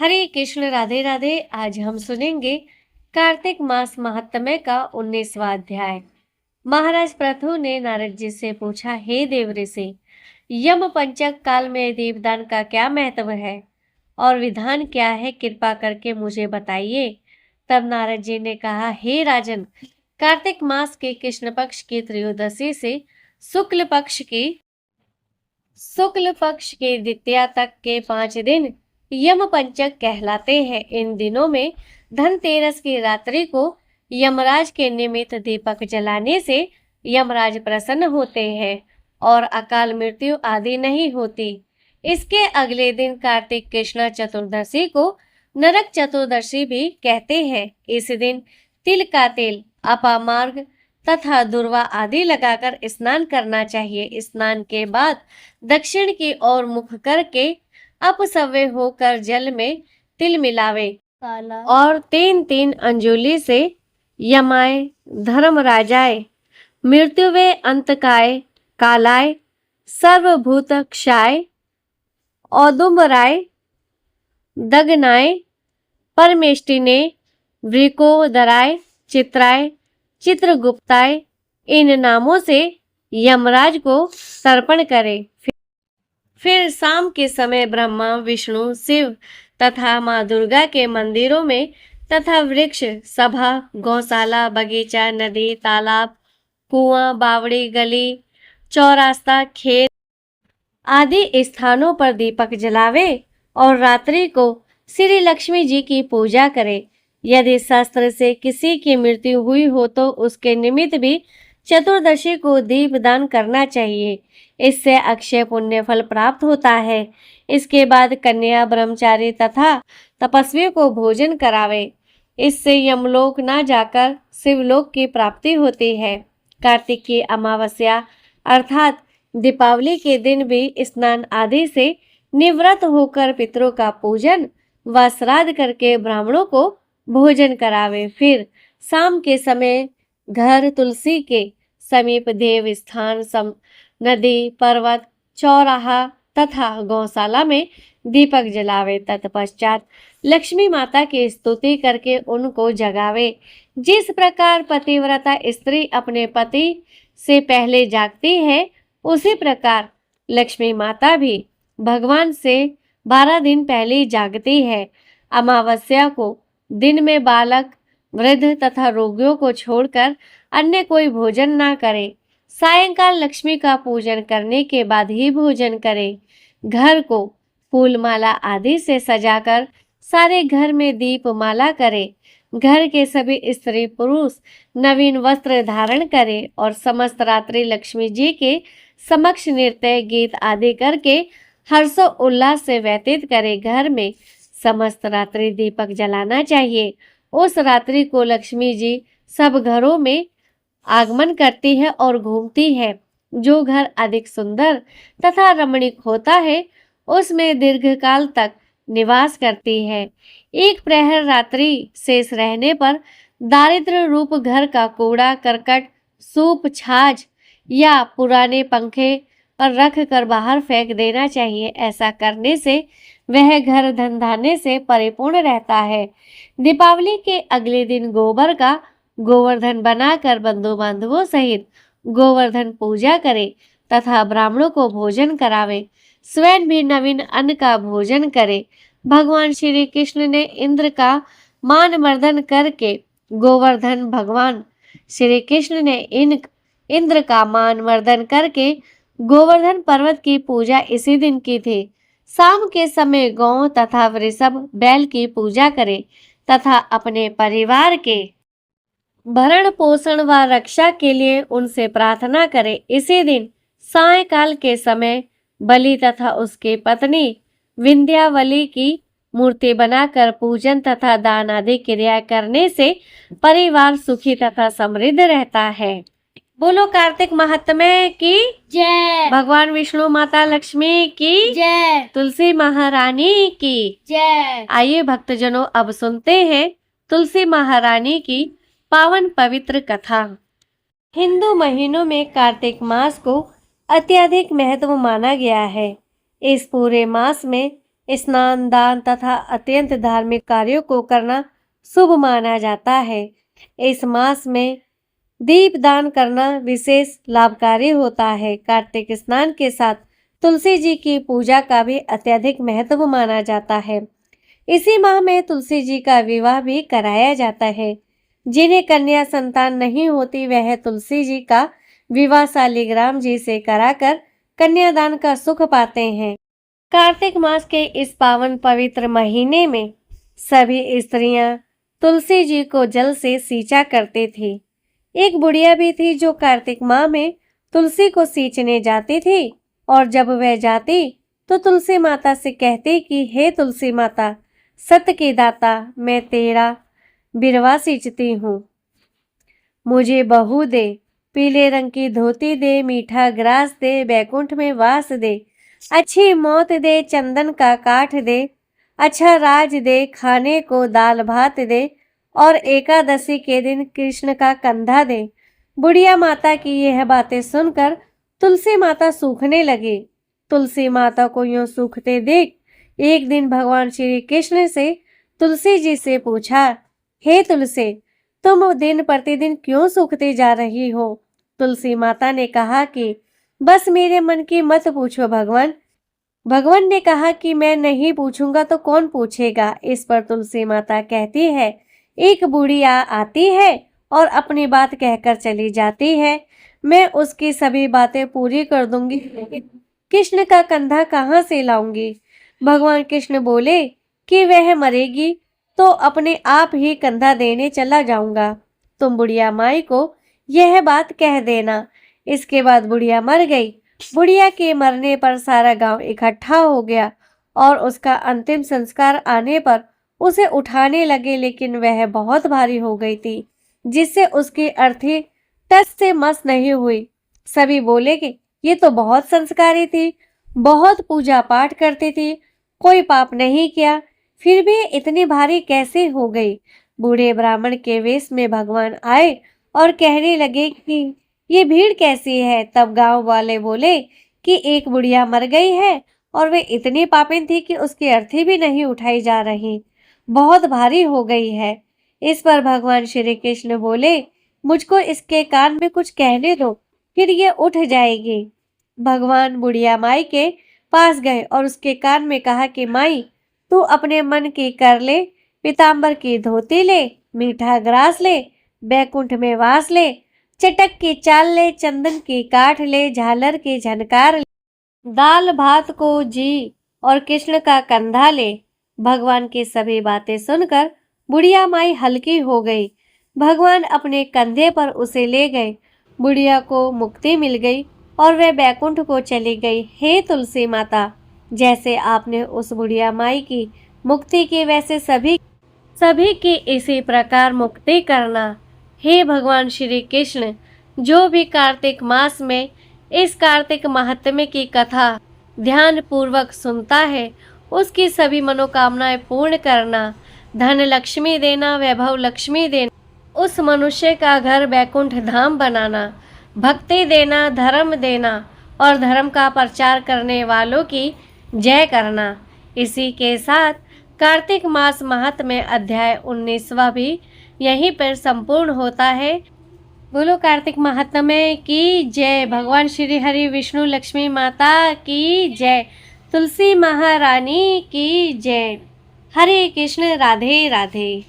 हरे कृष्ण, राधे राधे। आज हम सुनेंगे कार्तिक मास महात्म्य का 19वां अध्याय। महाराज प्रथु ने नारद जी से पूछा, हे देव ऋषि, यम पंचक काल में दीपदान का क्या महत्व है और विधान क्या है, कृपा करके मुझे बताइए। तब नारद जी ने कहा, हे राजन, कार्तिक मास के कृष्ण पक्ष की त्रयोदशी से शुक्ल पक्ष के द्वितीया तक के 5 दिन यम पंचक कहलाते हैं। इन दिनों में धनतेरस की रात्रि को यमराज के निमित्त दीपक जलाने से यमराज प्रसन्न होते हैं और अकाल मृत्यु आदि नहीं होती। इसके अगले दिन कार्तिक कृष्ण चतुर्दशी को नरक चतुर्दशी भी कहते हैं। इस दिन तिल का तेल, अपामार्ग तथा दुर्वा आदि लगाकर स्नान करना चाहिए। स्नान के बाद दक्षिण की ओर मुख करके अपसव्य होकर जल में तिल मिलावे और 3-3 अंजुलि से यमाय, धर्मराजाय, मृत्युवे, अंतकाय, कालाय, सर्वभूत क्षाय, औदुम्बराय, दगनाय, परमेष्टिने, वृकोदराय, चित्राय, चित्रगुप्ताय इन नामों से यमराज को तर्पण करे। फिर शाम के समय ब्रह्मा, विष्णु, शिव तथा माँ दुर्गा के मंदिरों में तथा वृक्ष, सभा, गौशाला, बगीचा, नदी, तालाब, कुआं, बावड़ी, गली, चौरास्ता, खेत आदि स्थानों पर दीपक जलावे और रात्रि को श्री लक्ष्मी जी की पूजा करे। यदि शस्त्र से किसी की मृत्यु हुई हो तो उसके निमित्त भी चतुर्दशी को दीपदान करना चाहिए। इससे अक्षय पुण्य फल प्राप्त होता है। इसके बाद कन्या, ब्रह्मचारी तथा तपस्वी को भोजन करावे। इससे यमलोक न जाकर शिवलोक की प्राप्ति होती है। कार्तिक की अमावस्या अर्थात दीपावली के दिन भी स्नान आदि से निवृत्त होकर पितरों का पूजन व श्राद्ध करके ब्राह्मणों को भोजन करावे। फिर शाम के समय घर, तुलसी के समीप देव स्थान, नदी, पर्वत, चौराहा तथा गौशाला में दीपक जलावे। तत्पश्चात लक्ष्मी माता की स्तुति करके उनको जगावे। जिस प्रकार पतिव्रता स्त्री अपने पति से पहले जागती है, उसी प्रकार लक्ष्मी माता भी भगवान से 12 दिन पहले जागती है। अमावस्या को दिन में बालक, वृद्ध तथा रोगियों को छोड़कर अन्य कोई भोजन ना करे। सायंकाल लक्ष्मी का पूजन करने के बाद ही भोजन करे। घर को फूल माला आदि से सजाकर सारे घर में दीप माला करे। घर के सभी स्त्री पुरुष नवीन वस्त्र धारण करे और समस्त रात्रि लक्ष्मी जी के समक्ष नृत्य, गीत आदि करके हर्षो उल्लास से व्यतीत करे। घर में समस्त रात्रि दीपक जलाना चाहिए। उस रात्रि को लक्ष्मी जी सब घरों में आगमन करती है और घूमती है। जो घर अधिक सुंदर तथा रमणीक होता है, उसमें दीर्घकाल तक निवास करती है। एक प्रहर रात्रि शेष रहने पर दारिद्र रूप घर का कूड़ा करकट, सूप, छाछ या पुराने पंखे पर रख कर बाहर फेंक देना चाहिए। ऐसा करने से वह घर धन धान्य से परिपूर्ण रहता है। दीपावली के अगले दिन गोबर का गोवर्धन बनाकर बंधु बांधवों सहित गोवर्धन पूजा करे तथा ब्राह्मणों को भोजन करावे। स्वयं भी नवीन अन्न का भोजन करे। भगवान श्री कृष्ण ने इंद्र का मान मर्दन करके गोवर्धन भगवान श्री कृष्ण ने इंद्र का मान मर्दन करके गोवर्धन पर्वत की पूजा इसी दिन की थी। शाम के समय गौ तथा वृषभ, बैल की पूजा करे तथा अपने परिवार के भरण पोषण व रक्षा के लिए उनसे प्रार्थना करे। इसी दिन सायंकाल के समय बलि तथा उसकी पत्नी विंध्यावली की मूर्ति बनाकर पूजन तथा दान आदि क्रिया करने से परिवार सुखी तथा समृद्ध रहता है। बोलो कार्तिक महात्म्य की जय। भगवान विष्णु, माता लक्ष्मी की जय। तुलसी महारानी की जय। आइए भक्तजनों, अब सुनते हैं तुलसी महारानी की पावन पवित्र कथा। हिंदू महीनों में कार्तिक मास को अत्यधिक महत्व माना गया है। इस पूरे मास में स्नान, दान तथा अत्यंत धार्मिक कार्यों को करना शुभ माना जाता है। इस मास में दीप दान करना विशेष लाभकारी होता है। कार्तिक स्नान के साथ तुलसी जी की पूजा का भी अत्यधिक महत्व माना जाता है। इसी माह में तुलसी जी का विवाह भी कराया जाता है। जिन्हें कन्या संतान नहीं होती वह तुलसी जी का विवाह शालिग्राम जी से कराकर कन्यादान का सुख पाते हैं। कार्तिक मास के इस पावन पवित्र महीने में सभी स्त्रियां तुलसी जी को जल से सींचा करती थी। एक बुढ़िया भी थी जो कार्तिक माह में तुलसी को सींचने जाती थी और जब वह जाती तो तुलसी माता से कहती कि हे तुलसी माता, सत्य की दाता, मैं तेरा बिरवा सींचती हूँ, मुझे बहू दे, पीले रंग की धोती दे, मीठा ग्रास दे, बैकुंठ में वास दे, अच्छी मौत दे, चंदन का काठ दे, अच्छा राज दे, खाने को दाल भात दे और एकादशी के दिन कृष्ण का कंधा दे। बुढ़िया माता की यह बातें सुनकर तुलसी माता सूखने लगी। तुलसी माता को यूं सूखते देख एक दिन भगवान श्री कृष्ण से तुलसी जी से पूछा, हे तुलसी, तुम दिन प्रतिदिन क्यों सूखती जा रही हो? तुलसी माता ने कहा कि बस मेरे मन की मत पूछो भगवान। भगवान ने कहा कि मैं नहीं पूछूंगा तो कौन पूछेगा। इस पर तुलसी माता कहती है, एक बुढ़िया आती है और अपनी बात कहकर चली जाती है, मैं उसकी सभी बातें पूरी कर दूंगी, कृष्ण का कंधा कहाँ से लाऊंगी? भगवान कृष्ण बोले कि वह मरेगी तो अपने आप ही कंधा देने चला जाऊंगा, तुम बुढ़िया माई को यह बात कह देना। इसके बाद बुढ़िया मर गई। बुढ़िया के मरने पर सारा गांव इकट्ठा हो गया और उसका अंतिम संस्कार आने पर उसे उठाने लगे, लेकिन वह बहुत भारी हो गई थी जिससे उसकी अर्थी टस से मस नहीं हुई। सभी बोले कि ये तो बहुत संस्कारी थी, बहुत पूजा पाठ करती थी, कोई पाप नहीं किया, फिर भी इतनी भारी कैसे हो गई? बूढ़े ब्राह्मण के वेश में भगवान आए और कहने लगे कि ये भीड़ कैसी है? तब गांव वाले बोले कि एक बुढ़िया मर गई है और वे इतनी पापिन थी कि उसकी अर्थी भी नहीं उठाई जा रही, बहुत भारी हो गई है। इस पर भगवान श्री कृष्ण बोले, मुझको इसके कान में कुछ कहने दो, फिर ये उठ जाएगी। भगवान बुढ़िया माई के पास गए और उसके कान में कहा कि माई, तू अपने मन की कर ले, पीताम्बर की धोती ले, मीठा ग्रास ले, बैकुंठ में वास ले, चटक की चाल ले, चंदन की काठ ले, झालर की झनकार ले, दाल भात को जी और कृष्ण का कंधा ले। भगवान की सभी बातें सुनकर बुढ़िया माई हल्की हो गई। भगवान अपने कंधे पर उसे ले गए। बुढ़िया को मुक्ति मिल गई और वह बैकुंठ को चली गई। हे तुलसी माता, जैसे आपने उस बुढ़िया माई की मुक्ति की वैसे सभी की इसी प्रकार मुक्ति करना। हे भगवान श्री कृष्ण, जो भी कार्तिक मास में इस कार्तिक महात्म्य की कथा ध्यान पूर्वक सुनता है, उसकी सभी मनोकामनाएं पूर्ण करना, धन लक्ष्मी देना, वैभव लक्ष्मी देना, उस मनुष्य का घर बैकुंठ धाम बनाना, भक्ति देना, धर्म देना और धर्म का प्रचार करने वालों की जय करना। इसी के साथ कार्तिक मास महात्म्य अध्याय 19वां भी यहीं पर संपूर्ण होता है। बोलो कार्तिक महात्म्य की जय। भगवान श्री हरि विष्णु लक्ष्मी माता की जय। तुलसी महारानी की जय। हरे कृष्ण, राधे राधे।